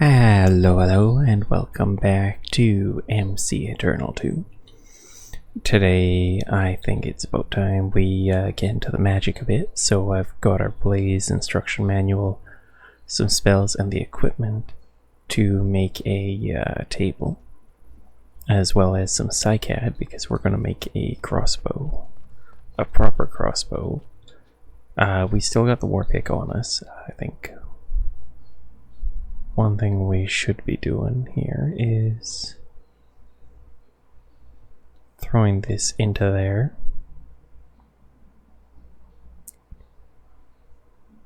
Hello, and welcome back to MCEternal 2. Today, I think it's about time we get into the magic a bit, so I've got our Blaze instruction manual, some spells, and the equipment to make a table, as well as some cycad, because we're going to make a crossbow, a proper crossbow. We still got the war pick on us, I think. One thing we should be doing here is throwing this into there.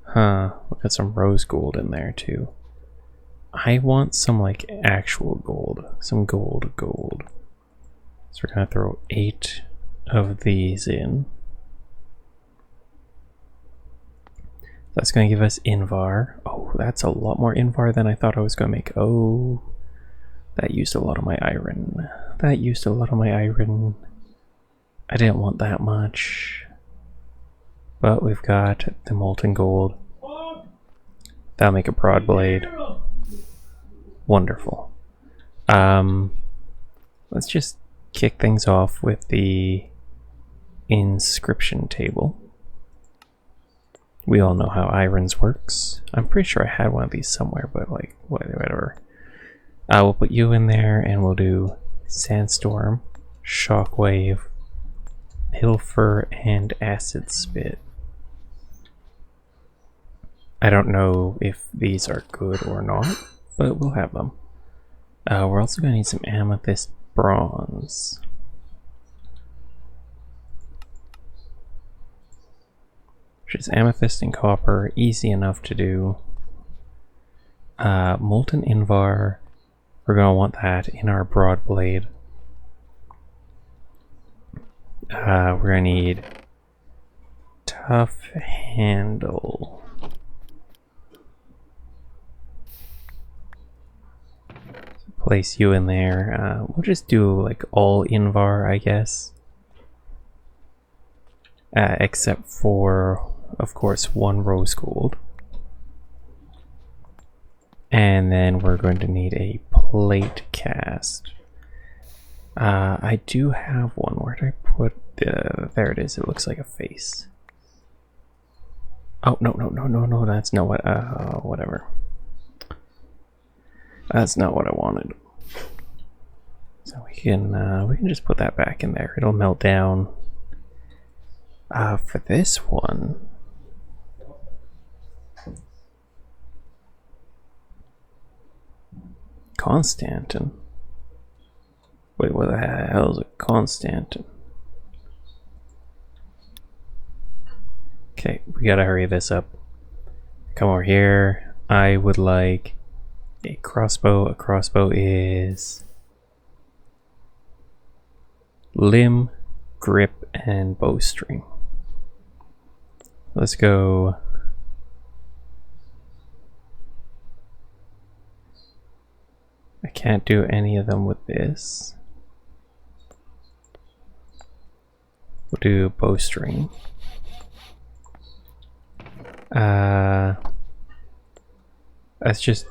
Huh, we got some rose gold in there too. I want some like actual gold, some gold. So we're gonna throw 8 of these in. That's going to give us Invar. Oh, that's a lot more Invar than I thought I was going to make. Oh, that used a lot of my iron. I didn't want that much. But we've got the molten gold. That'll make a broad blade. Wonderful. Let's just kick things off with the inscription table. We all know how irons works. I'm pretty sure I had one of these somewhere, but like, whatever. We'll put you in there and we'll do Sandstorm, Shockwave, Pilfer, and Acid Spit. I don't know if these are good or not, but we'll have them. We're also going to need some Amethyst Bronze. Which is amethyst and copper, easy enough to do. Molten Invar, we're going to want that in our broad blade. We're going to need tough handle. Place you in there. We'll just do like all Invar, I guess. Except for, of course, 1 rose gold. And then we're going to need a plate cast. I do have one. Where did I put there it is. It looks like a face. Oh, no, that's not what, whatever. That's not what I wanted. So we can just put that back in there. It'll melt down. For this one, Constantin. Wait, what the hell is a Constantin? Okay, we gotta hurry this up. Come over here. I would like a crossbow. A crossbow is limb, grip, and bowstring. Let's go. I can't do any of them with this. We'll do bowstring. That's just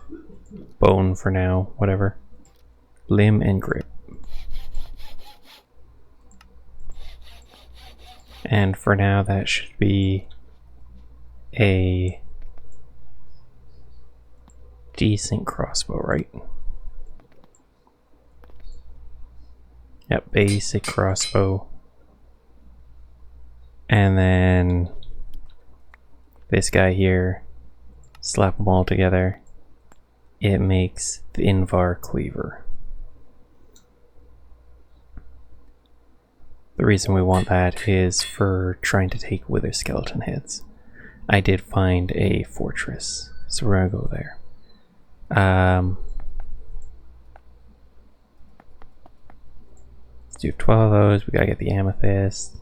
bone for now, whatever. Limb and grip. And for now that should be a decent crossbow, right? Yep, basic crossbow. And then this guy here, slap them all together. It makes the Invar cleaver. The reason we want that is for trying to take wither skeleton heads. I did find a fortress, so we're gonna go there. Let's do 12 of those. We gotta get the amethyst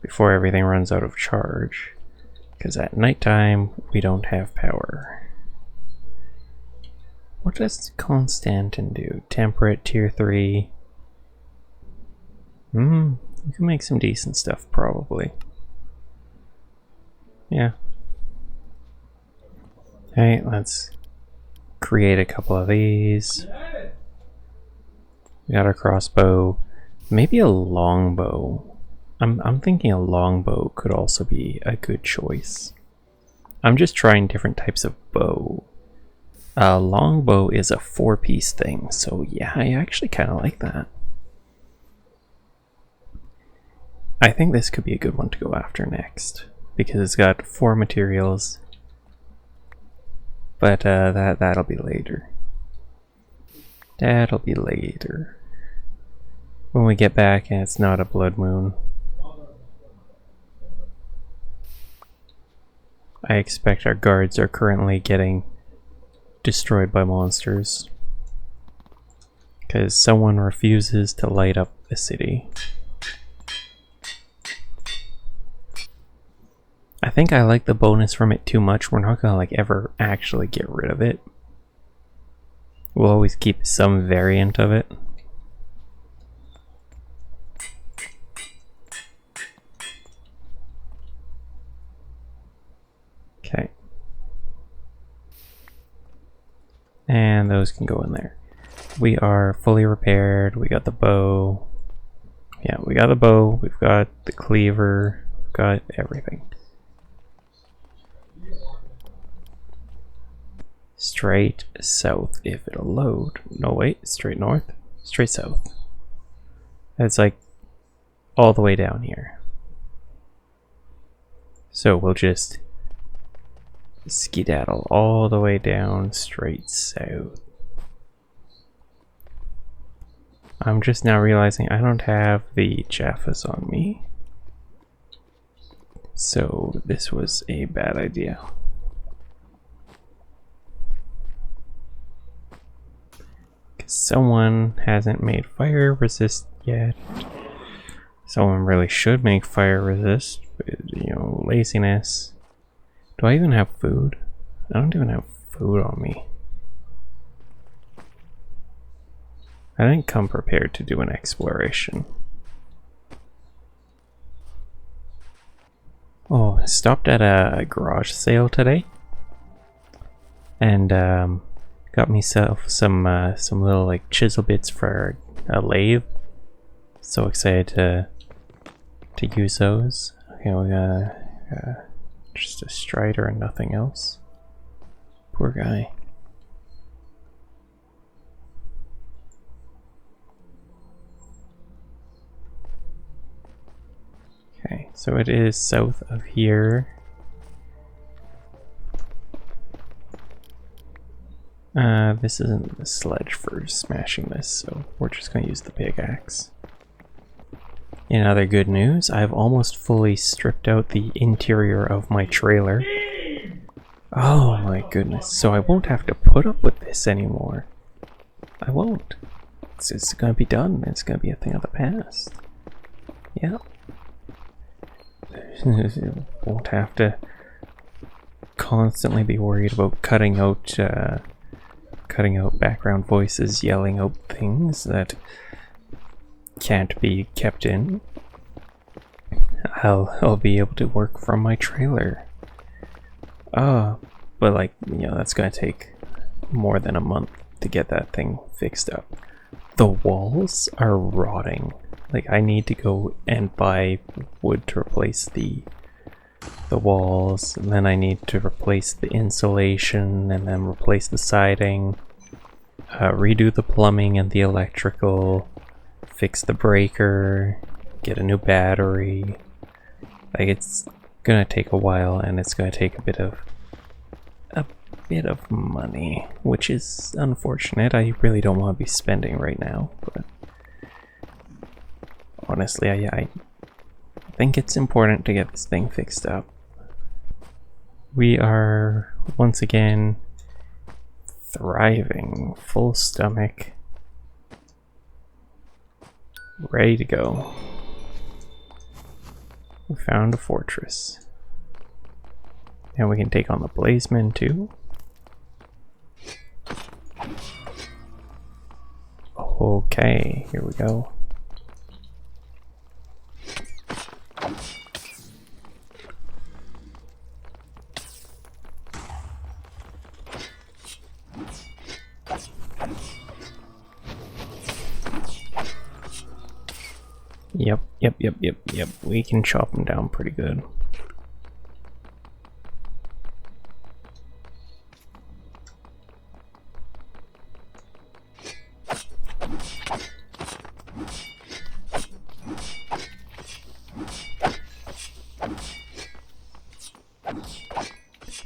before everything runs out of charge, because at nighttime we don't have power. What does Constantin do? Temperate, tier 3. You can make some decent stuff, probably. Yeah. Okay, let's create a couple of these. We got our crossbow. Maybe a longbow. I'm thinking a longbow could also be a good choice. I'm just trying different types of bow. A longbow is a 4-piece thing, so yeah, I actually kind of like that. I think this could be a good one to go after next, because it's got 4 materials, but that'll be later. That'll be later. When we get back and it's not a blood moon. I expect our guards are currently getting destroyed by monsters, because someone refuses to light up the city. I think I like the bonus from it too much. We're not gonna like ever actually get rid of it. We'll always keep some variant of it. Okay. And those can go in there. We are fully repaired. We got the bow. Yeah, we got the bow. We've got the cleaver. We've got everything. Straight south if it'll load. No, wait. Straight north. Straight south. It's like all the way down here. So we'll just skedaddle all the way down straight south. I'm just now realizing I don't have the Jaffas on me. So this was a bad idea. Because someone hasn't made fire resist yet. Someone really should make fire resist, but you know, laziness. Do I even have food? I don't even have food on me. I didn't come prepared to do an exploration. Oh, I stopped at a garage sale today, and got myself some little like chisel bits for a lathe. So excited to use those. Okay, we got just a strider and nothing else. Poor guy. Okay, so it is south of here. This isn't the sledge for smashing this, so we're just going to use the pickaxe. In other good news, I've almost fully stripped out the interior of my trailer. Oh my goodness, so I won't have to put up with this anymore. I won't. It's gonna be done. It's gonna be a thing of the past. Yeah. Won't have to constantly be worried about cutting out background voices yelling out things that can't be kept in. I'll be able to work from my trailer. But like, you know, that's gonna take more than a month to get that thing fixed up. The walls are rotting. Like, I need to go and buy wood to replace the walls, and then I need to replace the insulation, and then replace the siding, redo the plumbing and the electrical, fix the breaker, get a new battery. Like, it's gonna take a while, and it's gonna take a bit of money, which is unfortunate. I really don't want to be spending right now, but honestly, I think it's important to get this thing fixed up. We are once again thriving, full stomach, ready to go. We found a fortress. Now we can take on the Blazemen too. Okay, here we go. Yep. We can chop them down pretty good.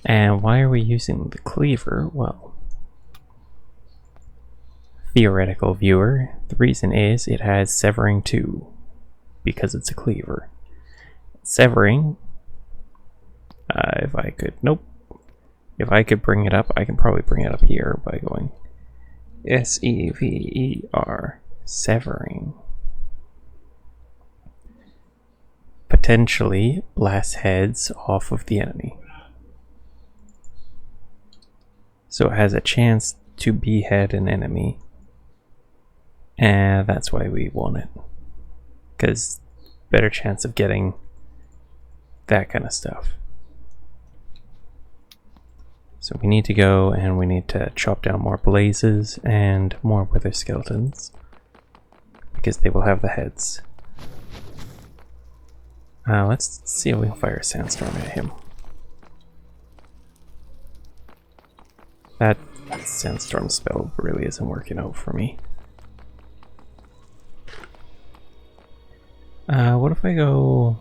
And why are we using the cleaver? Well, theoretical viewer, the reason is it has severing 2, because it's a cleaver. Severing, if I could, nope. If I could bring it up, I can probably bring it up here by going S-E-V-E-R, severing. Potentially blasts heads off of the enemy. So it has a chance to behead an enemy. And that's why we want it. Because better chance of getting that kind of stuff. So we need to go and we need to chop down more blazes and more wither skeletons. Because they will have the heads. Let's see if we can fire a sandstorm at him. That sandstorm spell really isn't working out for me. What if I go...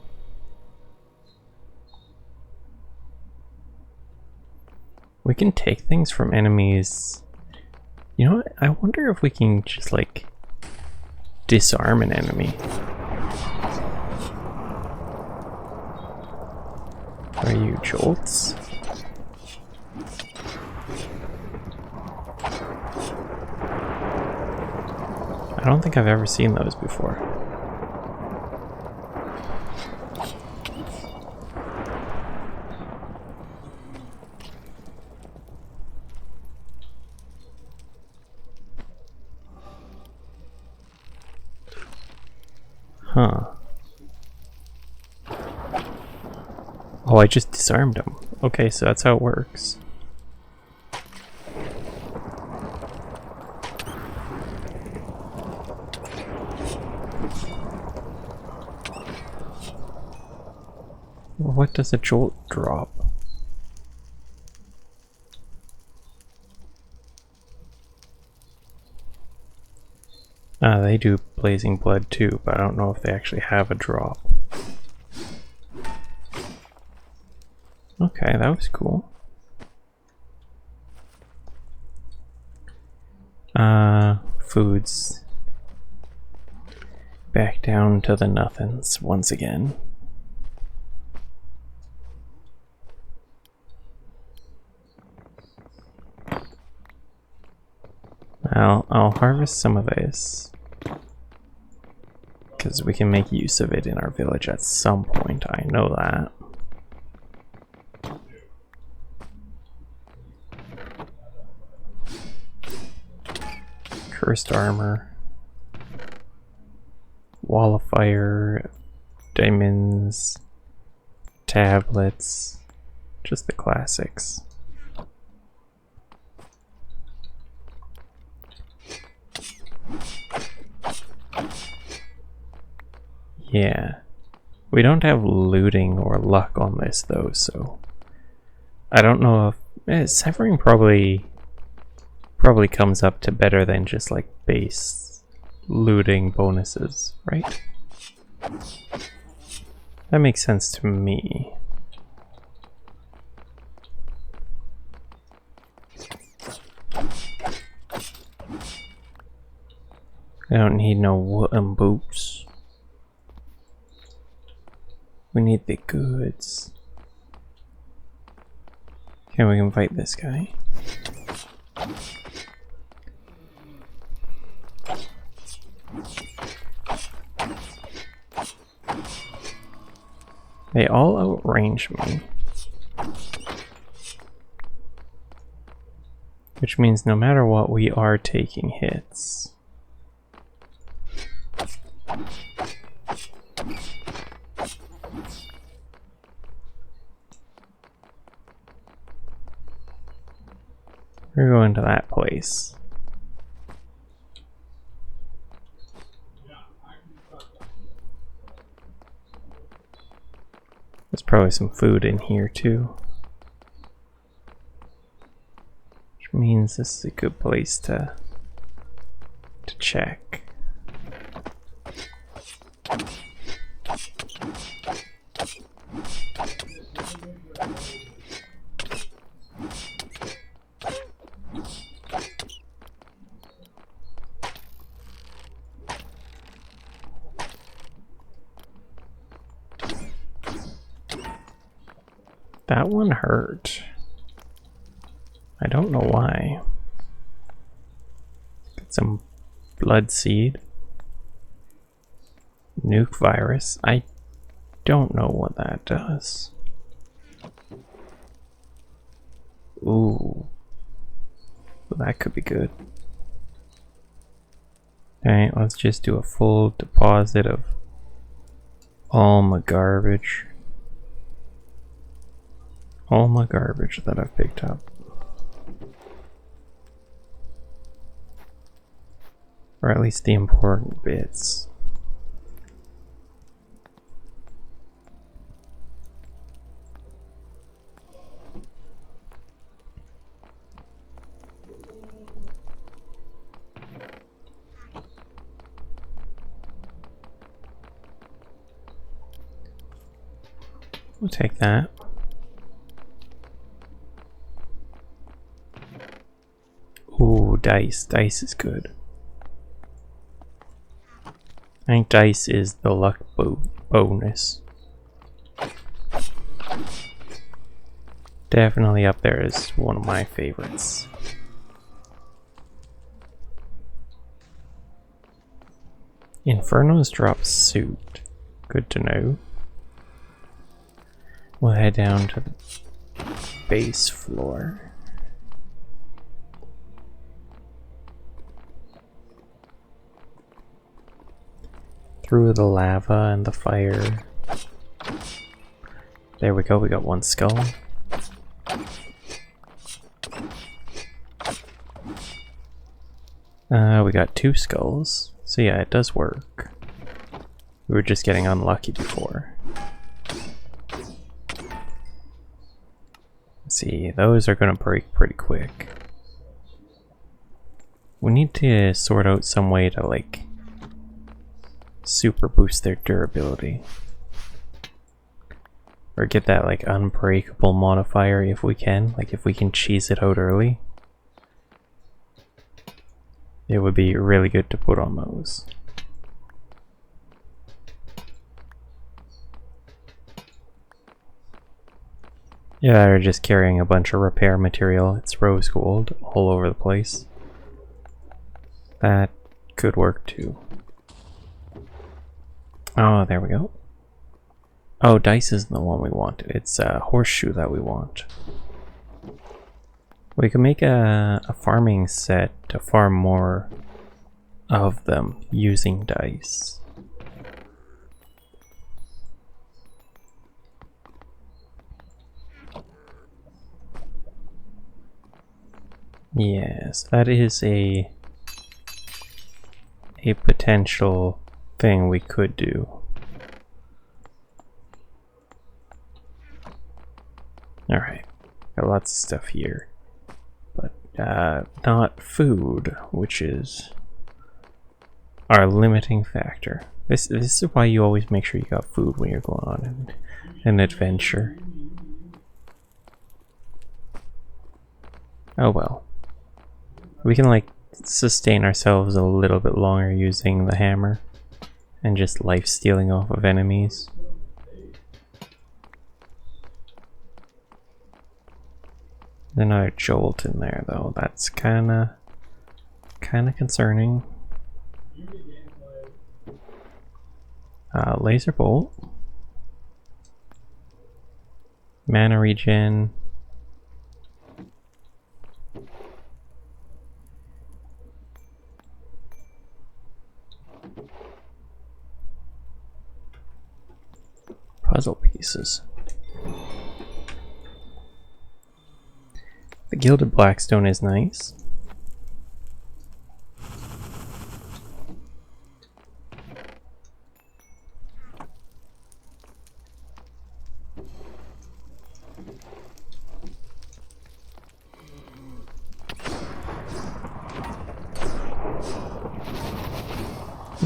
We can take things from enemies. You know what? I wonder if we can just like disarm an enemy. Are you jolts? I don't think I've ever seen those before. Huh. Oh, I just disarmed him. Okay, so that's how it works. What does a jolt drop? They do blazing blood too, but I don't know if they actually have a drop. Okay, that was cool. Foods. Back down to the nothings once again. I'll harvest some of this. Because we can make use of it in our village at some point, I know that. Cursed armor. Wall of fire. Diamonds. Tablets. Just the classics. Yeah. We don't have looting or luck on this though, so I don't know if severing probably comes up to better than just like base looting bonuses, right? That makes sense to me. I don't need no wooden boots. We need the goods. Okay, we can fight this guy. They all outrange me. Which means no matter what, we are taking hits. We're going to that place. probably some food in here too. Which means this is a good place to check. That one hurt. I don't know why. Get some blood seed. Nuke virus. I don't know what that does. Ooh. Well, that could be good. Alright, let's just do a full deposit of all my garbage. All my garbage that I've picked up. Or at least the important bits. We'll take that. Ooh, dice. Dice is good. I think dice is the luck bonus. Definitely up there is one of my favorites. Inferno's drop suit. Good to know. We'll head down to the base floor. Through the lava and the fire. There we go, we got one skull. We got two skulls. So yeah, it does work. We were just getting unlucky before. Let's see, those are gonna break pretty quick. We need to sort out some way to like super boost their durability. Or get that like unbreakable modifier if we can. Like if we can cheese it out early. It would be really good to put on those. Yeah, they're just carrying a bunch of repair material. It's rose gold all over the place. That could work too. Oh, there we go. Oh, dice isn't the one we wanted. It's a horseshoe that we want. We can make a farming set to farm more of them using dice. Yes, that is a potential thing we could do. Alright, got lots of stuff here, but not food, which is our limiting factor. This is why you always make sure you got food when you're going on an adventure. Oh well. We can like sustain ourselves a little bit longer using the hammer and just life stealing off of enemies. There's another jolt in there though. That's kinda concerning. Laser bolt. Mana regen. Puzzle pieces. The gilded blackstone is nice.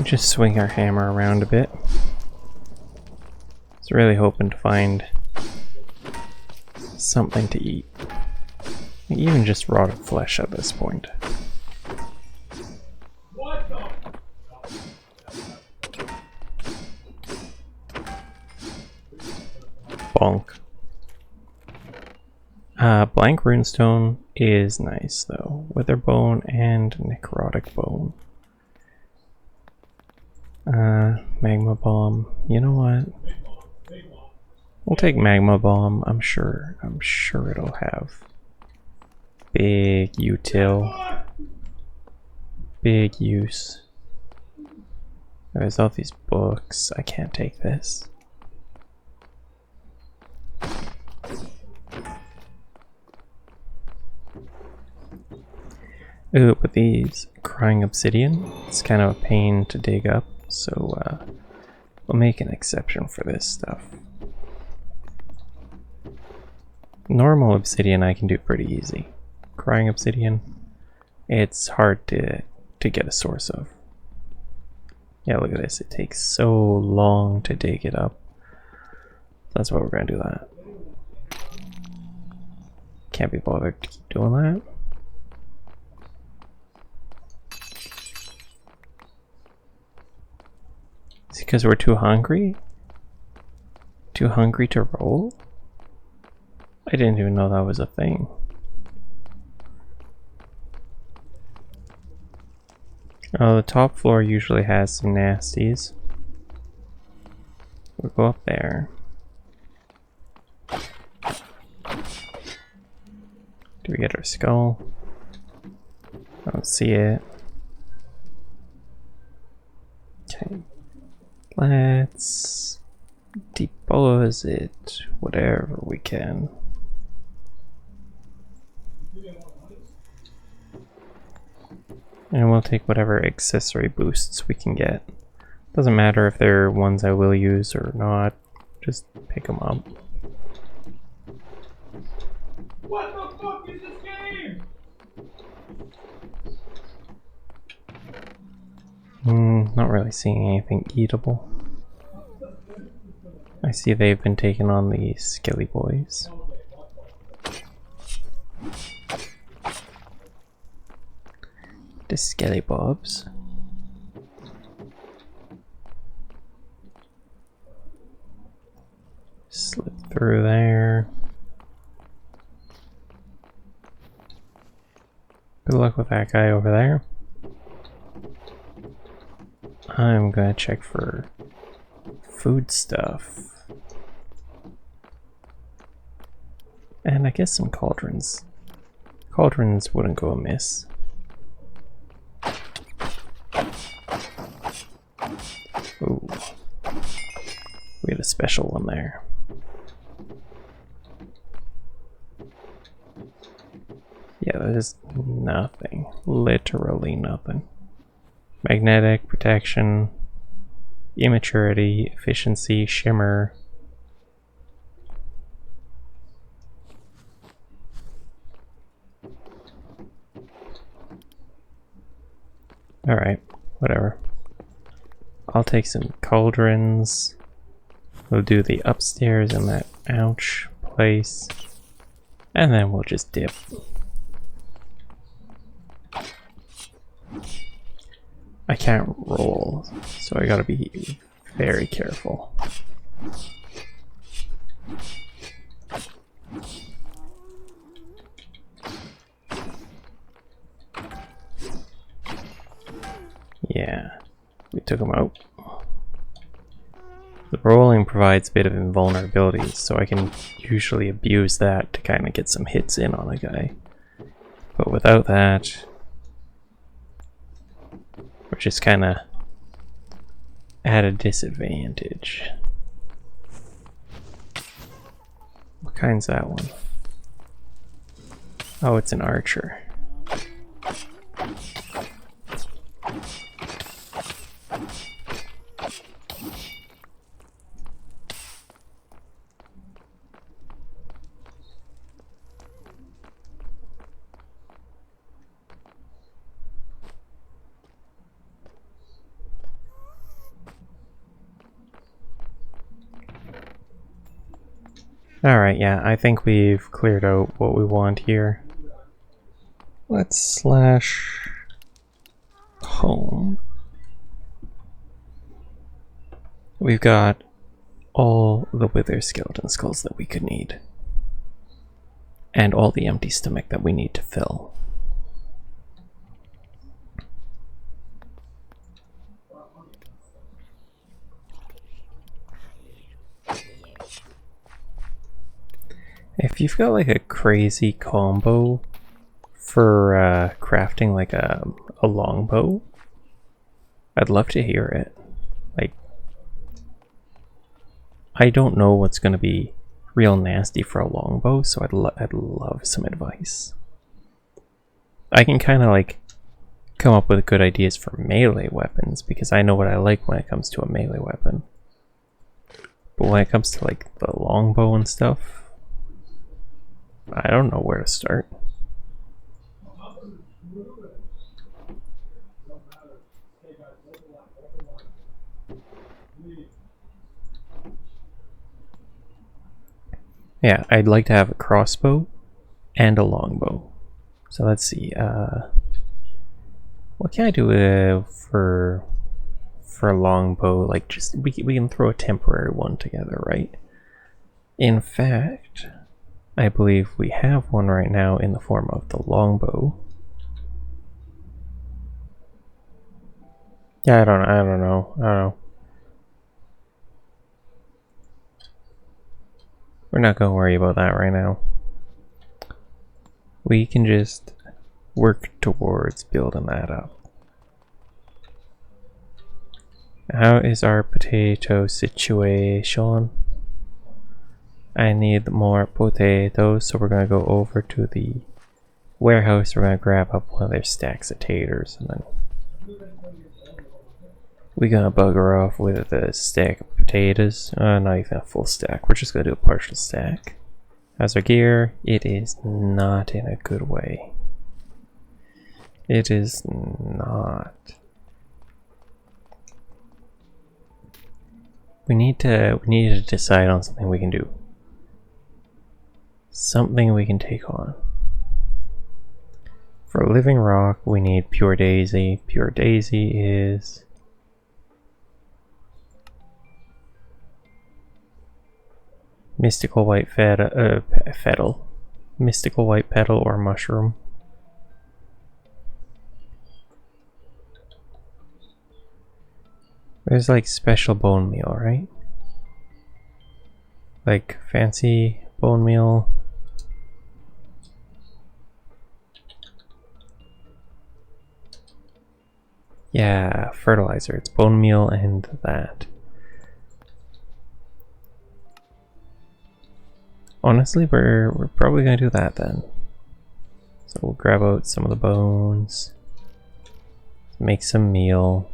Just swing our hammer around a bit. I was really hoping to find something to eat. Even just rotted flesh at this point. Bonk. Blank runestone is nice though. Witherbone and necrotic bone. Magma bomb. You know what? We'll take magma bomb. I'm sure it'll have big util. Big use. There's all these books. I can't take this. Ooh, but these crying obsidian, it's kind of a pain to dig up, so we'll make an exception for this stuff. Normal obsidian I can do pretty easy. Crying obsidian, it's hard to get a source of. Yeah, look at this, it takes so long to dig it up. That's why we're gonna do that. Can't be bothered to keep doing that. Is it because we're too hungry? Too hungry to roll? I didn't even know that was a thing. Oh, the top floor usually has some nasties. We'll go up there. Do we get our skull? I don't see it. Okay. Let's deposit whatever we can. And we'll take whatever accessory boosts we can get. Doesn't matter if they're ones I will use or not, just pick them up. What the fuck is this game? Not really seeing anything eatable. I see they've been taking on the skelly boys. The skelly bobs. Slip through there. Good luck with that guy over there. I'm gonna check for food stuff. And I guess some cauldrons. Cauldrons wouldn't go amiss. Ooh. We had a special one there. Yeah, there's nothing. Literally nothing. Magnetic, protection, immaturity, efficiency, shimmer. Alright, whatever. I'll take some cauldrons. We'll do the upstairs in that ouch place. And then we'll just dip. I can't roll, so I gotta be very careful. Yeah, we took him out. The rolling provides a bit of invulnerability, so I can usually abuse that to kind of get some hits in on a guy. But without that, we're just kind of at a disadvantage. What kind's that one? Oh, it's an archer. Alright, yeah, I think we've cleared out what we want here. Let's slash home. We've got all the wither skeleton skulls that we could need. And all the empty stomach that we need to fill. If you've got like a crazy combo for crafting like a longbow, I'd love to hear it. Like, I don't know what's going to be real nasty for a longbow, so I'd love some advice. I can kind of like come up with good ideas for melee weapons because I know what I like when it comes to a melee weapon. But when it comes to like the longbow and stuff, I don't know where to start. Yeah, I'd like to have a crossbow and a longbow. So let's see. What can I do for a longbow? Like, just we can throw a temporary one together, right? In fact, I believe we have one right now in the form of the longbow. Yeah, I don't know. We're not gonna worry about that right now. We can just work towards building that up. How is our potato situation? I need more potatoes, so we're gonna go over to the warehouse. We're gonna grab up one of their stacks of taters, and then we're gonna bugger off with a stack of potatoes. Not even a full stack. We're just gonna do a partial stack. How's our gear? It is not in a good way. It is not. We need to decide on something we can do. Something we can take on. For living rock, we need pure daisy. Pure daisy is mystical white petal. Mystical white petal or mushroom. There's like special bone meal, right? Like fancy bone meal. Yeah, fertilizer. It's bone meal and that. Honestly, we're probably gonna do that then. So we'll grab out some of the bones. Make some meal.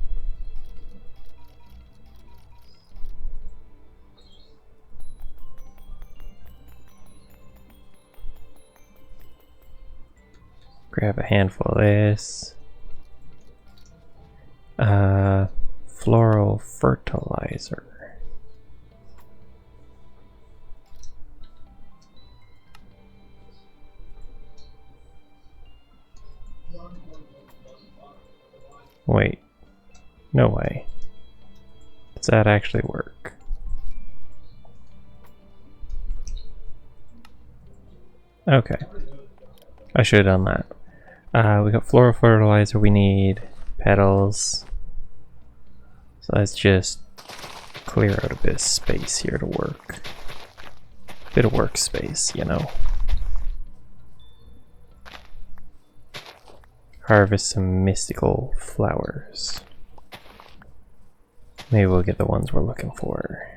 Grab a handful of this. Floral fertilizer. Wait, no way. Does that actually work? Okay. I should have done that. We got floral fertilizer, we need petals. So let's just clear out a bit of space here to work. Bit of workspace, you know. Harvest some mystical flowers. Maybe we'll get the ones we're looking for.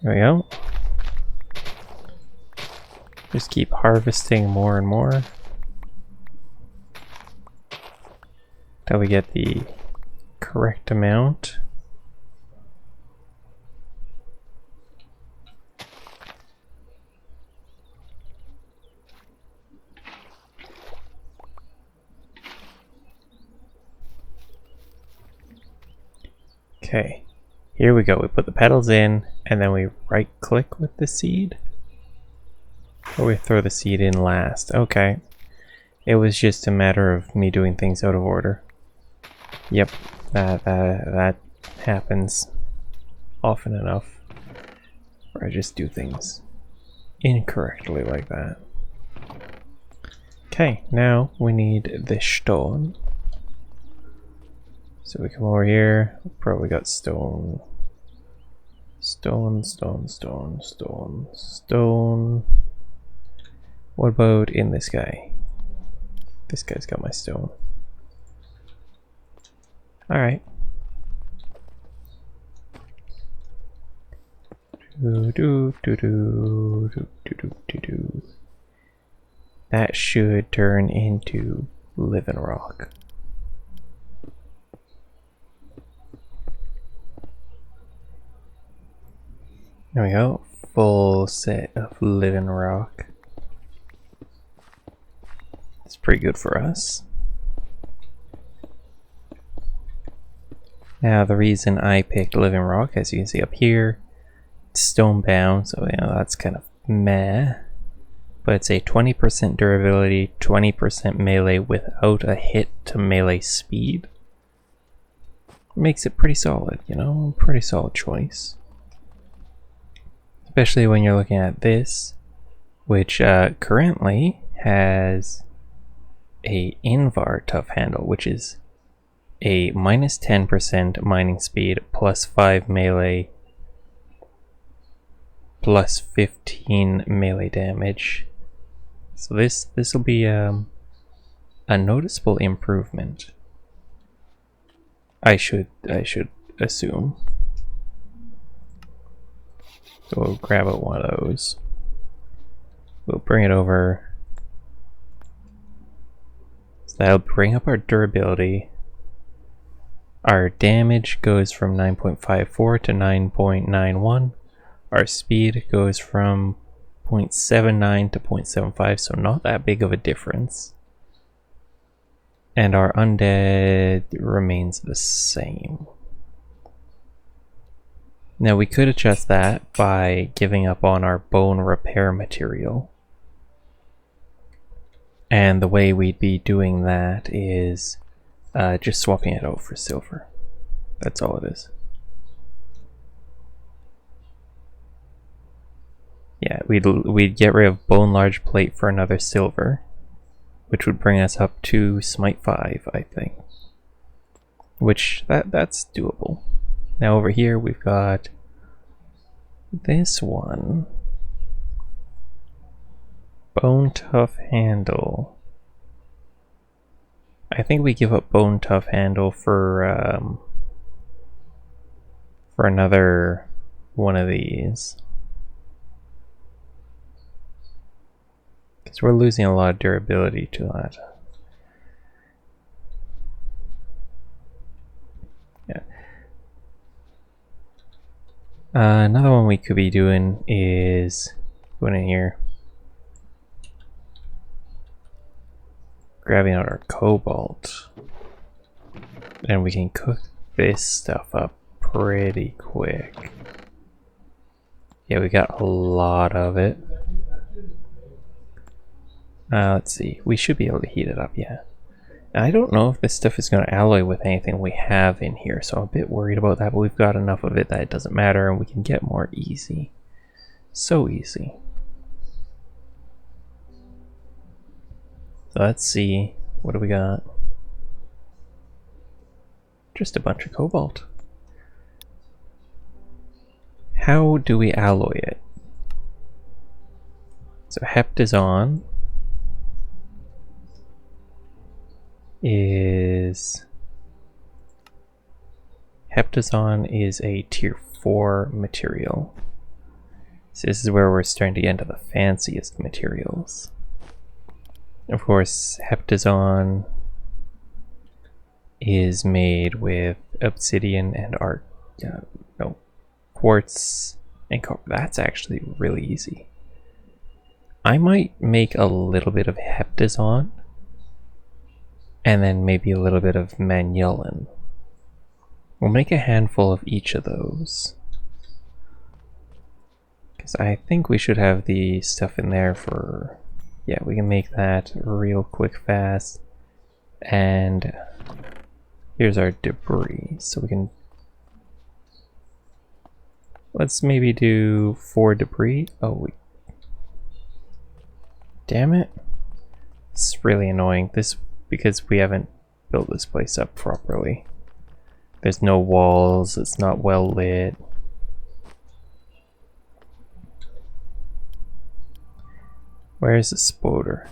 There we go. Just keep harvesting more and more till we get the correct amount. Okay, here we go. We put the petals in, and then we right click with the seed. Or we throw the seed in last. Okay. It was just a matter of me doing things out of order. Yep, that happens often enough. Where I just do things incorrectly like that. Okay, now we need the stone. So we come over here, probably got stone. Stone. What about in this guy? This guy's got my stone. Alright. That should turn into living rock. There we go. Full set of living rock. It's pretty good for us. Now the reason I picked living rock, as you can see up here, it's stone bound, so that's kind of meh. But it's a 20% durability, 20% melee without a hit to melee speed. Makes it pretty solid, pretty solid choice. Especially when you're looking at this, which currently has a Invar tough handle, which is a minus 10% mining speed, plus 5 melee, plus 15 melee damage. So this will be a noticeable improvement. I should assume. So we'll grab out one of those. We'll bring it over. So that'll bring up our durability. Our damage goes from 9.54 to 9.91. Our speed goes from 0.79 to 0.75, so not that big of a difference. And our undead remains the same. Now we could adjust that by giving up on our bone repair material. And the way we'd be doing that is just swapping it out for silver. That's all it is. Yeah, we'd get rid of bone large plate for another silver, which would bring us up to smite 5, I think. Which that's doable. Now over here we've got this one. Bone tough handle. I think we give up bone tough handle for another one of these. Because we're losing a lot of durability to that. Yeah. Another one we could be doing is going in here, grabbing out our cobalt, and we can cook this stuff up pretty quick. Yeah, we got a lot of it. Let's see, we should be able to heat it up, yeah. I don't know if this stuff is going to alloy with anything we have in here, so I'm a bit worried about that, but we've got enough of it that it doesn't matter, and we can get more easy. So easy. So let's see, what do we got? Just a bunch of cobalt. How do we alloy it? So Heptazon is a tier 4 material. So this is where we're starting to get into the fanciest materials. Of course, Heptazon is made with obsidian and quartz and copper. That's actually really easy. I might make a little bit of Heptazon and then maybe a little bit of Manulin. We'll make a handful of each of those. Because I think we should have the stuff in there for... Yeah, we can make that real quick fast. And here's our debris. So we can... Let's maybe do 4 debris. Oh, we... Damn it. It's really annoying. This because we haven't built this place up properly. There's no walls, it's not well lit. Where's the spoder?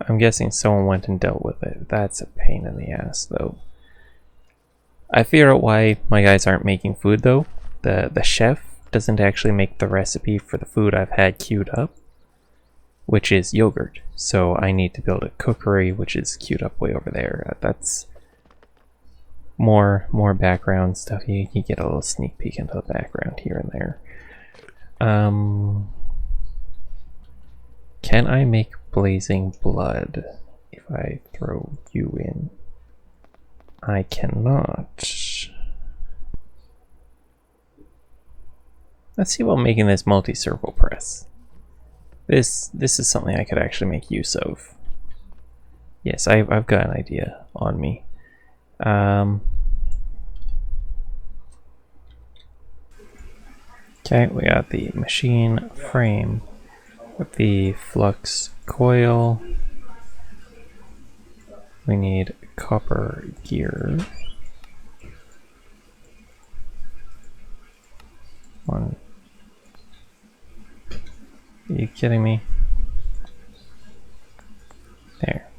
I'm guessing someone went and dealt with it. That's a pain in the ass though. I figure out why my guys aren't making food though. The chef doesn't actually make the recipe for the food I've had queued up, which is yogurt. So I need to build a cookery, which is queued up way over there. That's more background stuff. You get a little sneak peek into the background here and there. Can I make blazing blood if I throw you in? I cannot. Let's see about making this multi-circle press. This is something I could actually make use of. Yes, I've got an idea on me. Okay, we got the machine frame with the flux coil. We need copper gear. One. Are you kidding me? There.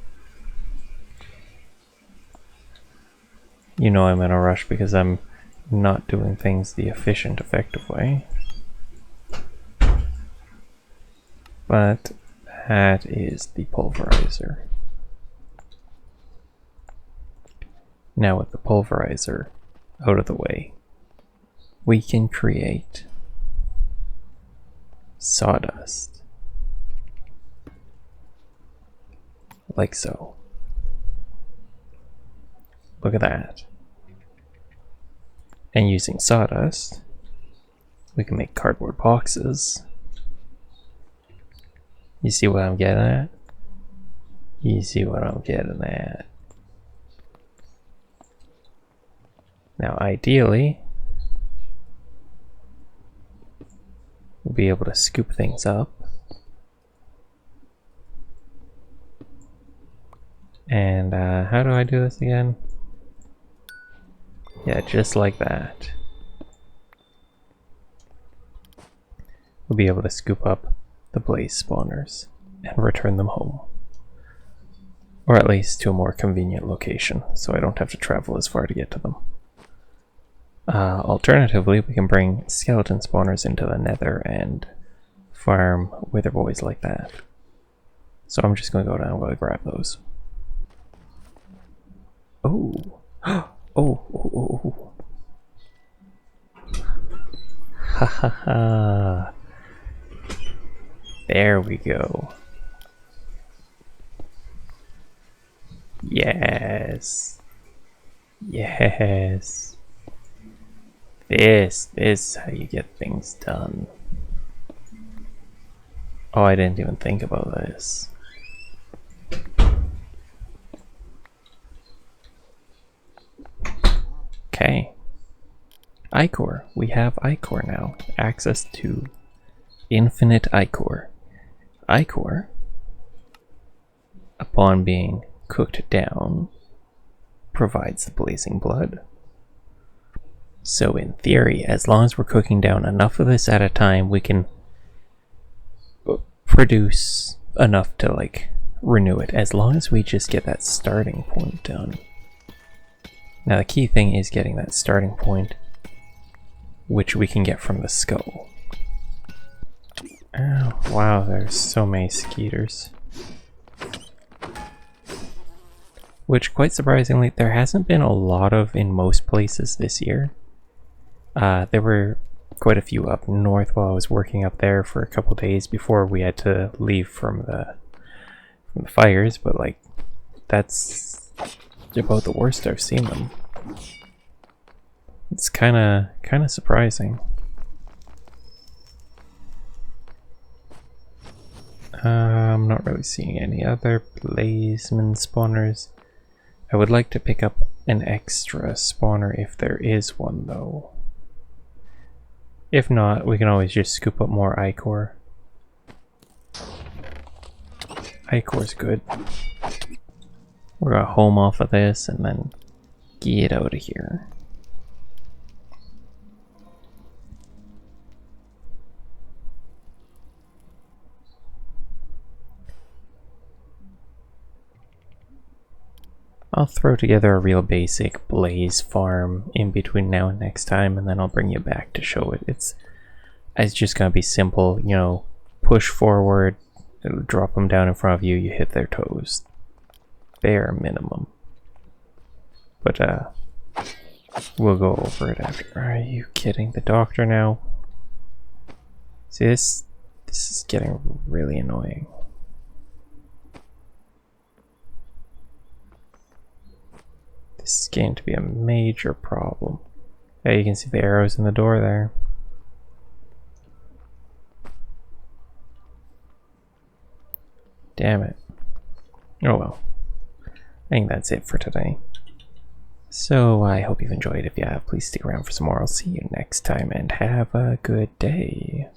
You know I'm in a rush because I'm not doing things the efficient, effective way. But that is the pulverizer. Now with the pulverizer out of the way, we can create sawdust. Like so. Look at that. And using sawdust, we can make cardboard boxes. You see what I'm getting at? You see what I'm getting at. Now ideally, we'll be able to scoop things up. And how do I do this again? Yeah, just like that. We'll be able to scoop up the blaze spawners and return them home. Or at least to a more convenient location, so I don't have to travel as far to get to them. Alternatively, we can bring skeleton spawners into the Nether and farm wither boys like that. So I'm just going to go down and grab those. Oh, oh. Ha ha ha. There we go. Yes. Yes. This is how you get things done. Oh, I didn't even think about this. Okay. Ichor. We have Ichor now. Access to infinite Ichor. Ichor, upon being cooked down, provides the blazing blood. So in theory, as long as we're cooking down enough of this at a time, we can produce enough to like renew it, as long as we just get that starting point done. Now the key thing is getting that starting point, which we can get from the skull. Oh, wow, there's so many skeeters. Which, quite surprisingly, there hasn't been a lot of in most places this year. There were quite a few up north while I was working up there for a couple days before we had to leave from the fires, but like, that's about the worst I've seen them. It's kind of surprising. I'm not really seeing any other blazeman spawners. I would like to pick up an extra spawner if there is one though. If not, we can always just scoop up more ichor. Ichor's good. We're gonna home off of this and then get out of here. I'll throw together a real basic blaze farm in between now and next time, and then I'll bring you back to show it. It's just gonna be simple, you know, push forward, drop them down in front of you, you hit their toes. Bare minimum. But we'll go over it after. Are you kidding? The doctor now? See, this is getting really annoying. This is getting to be a major problem. Yeah, you can see the arrows in the door there. Damn it. Oh well. I think that's it for today. So I hope you've enjoyed. If you have, please stick around for some more. I'll see you next time and have a good day.